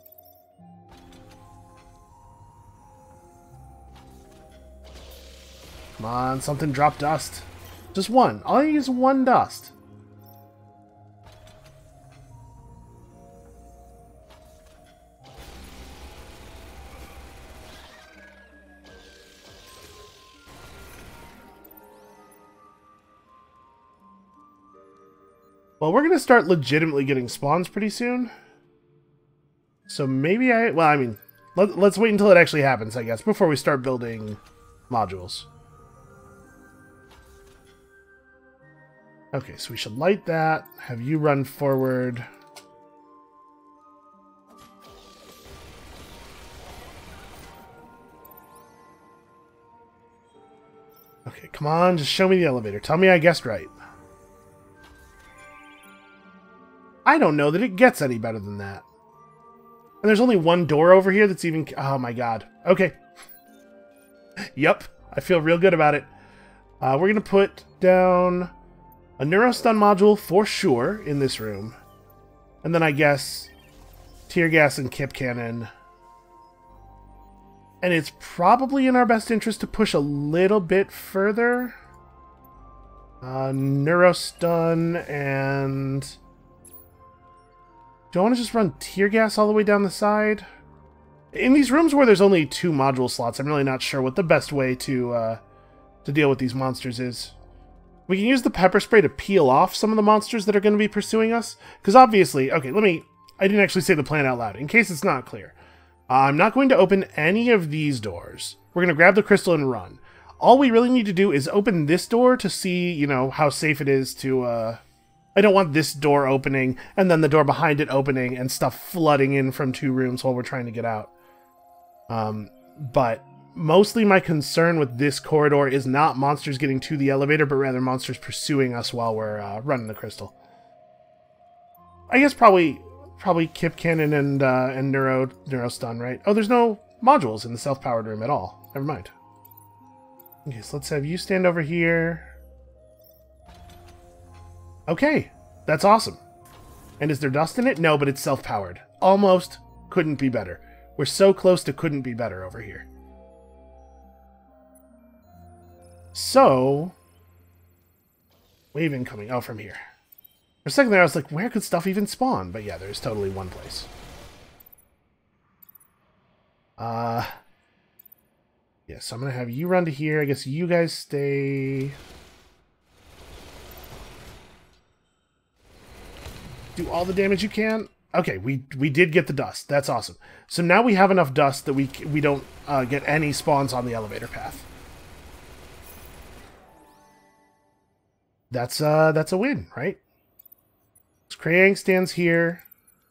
Come on, something drop dust. Just one. All I need is one dust. Well, we're going to start legitimately getting spawns pretty soon. So maybe well, I mean, let's wait until it actually happens, I guess, before we start building modules. Okay, so we should light that, have you run forward. Okay, come on, just show me the elevator. Tell me I guessed right. I don't know that it gets any better than that. And there's only one door over here that's even... Oh my god. Okay. Yep, I feel real good about it. We're going to put down a neurostun module for sure in this room. And then I guess tear gas and kip cannon. And it's probably in our best interest to push a little bit further. Neurostun and... Do I want to just run tear gas all the way down the side? In these rooms where there's only 2 module slots, I'm really not sure what the best way to deal with these monsters is. We can use the pepper spray to peel off some of the monsters that are going to be pursuing us. Because obviously... Okay, I didn't actually say the plan out loud, in case it's not clear. I'm not going to open any of these doors. We're going to grab the crystal and run. All we really need to do is open this door to see, you know, how safe it is to... I don't want this door opening, and then the door behind it opening, and stuff flooding in from 2 rooms while we're trying to get out. But mostly my concern with this corridor is not monsters getting to the elevator, but rather monsters pursuing us while we're running the crystal. I guess probably Kip Cannon and Neurostun, right? Oh, there's no modules in the self-powered room at all. Never mind. Okay, so let's have you stand over here. Okay, that's awesome. And is there dust in it? No, but it's self-powered. Almost couldn't be better. We're so close to couldn't be better over here. So, wave incoming. Oh, from here. For a second there, I was like, where could stuff even spawn? But yeah, there's totally one place. Yeah, so I'm going to have you run to here. I guess you guys stay... Do all the damage you can. Okay, we did get the dust. That's awesome. So now we have enough dust that we don't get any spawns on the elevator path. That's a win, right? So Krayang stands here.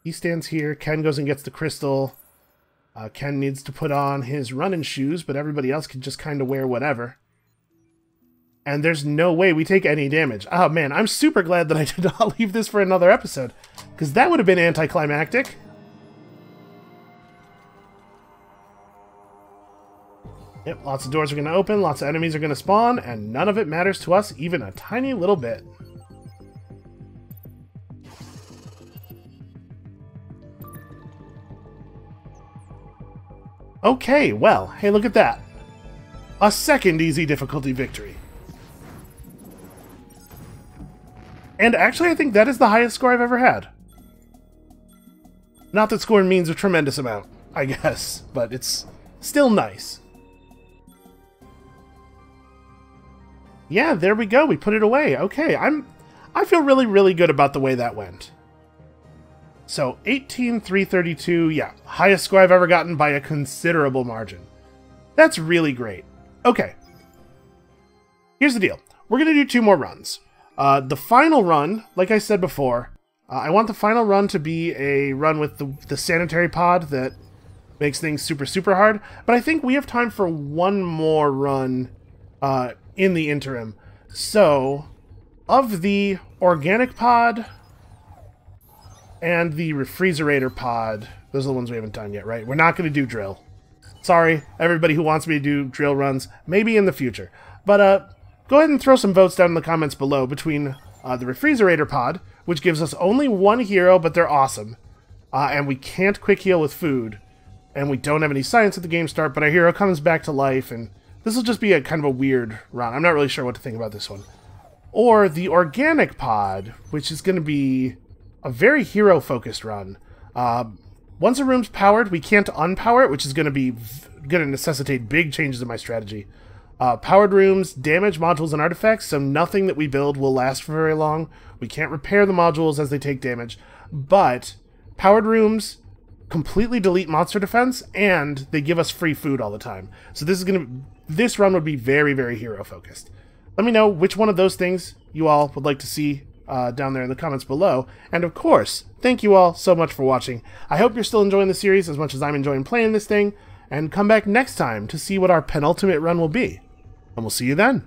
He stands here. Ken goes and gets the crystal. Ken needs to put on his running shoes, but everybody else can just kind of wear whatever. And there's no way we take any damage. Oh man, I'm super glad that I did not leave this for another episode, because that would have been anticlimactic. Yep, lots of doors are going to open, lots of enemies are going to spawn, and none of it matters to us even a tiny little bit. Okay, well, hey, look at that. A second easy difficulty victory. And actually, I think that is the highest score I've ever had. Not that score means a tremendous amount, I guess, but it's still nice. Yeah, there we go. We put it away. Okay, I feel really, really good about the way that went. So, 18,332, yeah, highest score I've ever gotten by a considerable margin. That's really great. Okay. Here's the deal. We're going to do 2 more runs. The final run, like I said before, I want the final run to be a run with the sanitary pod that makes things super, super hard. But I think we have time for one more run in the interim. So, of the organic pod and the refrigerator pod, those are the ones we haven't done yet, right? We're not going to do drill. Sorry, everybody who wants me to do drill runs, maybe in the future. But go ahead and throw some votes down in the comments below between the refrigerator pod, which gives us only 1 hero, but they're awesome, and we can't quick heal with food, and we don't have any science at the game start, but our hero comes back to life, and this will just be a kind of a weird run. I'm not really sure what to think about this one. Or the organic pod, which is going to be a very hero-focused run. Once a room's powered, we can't unpower it, which is going to necessitate big changes in my strategy. Powered rooms damage modules and artifacts, so nothing that we build will last for very long. We can't repair the modules as they take damage, but powered rooms completely delete monster defense, and they give us free food all the time. So this run would be very, very hero-focused. Let me know which one of those things you all would like to see down there in the comments below. And of course, thank you all so much for watching. I hope you're still enjoying the series as much as I'm enjoying playing this thing, and come back next time to see what our penultimate run will be. And we'll see you then.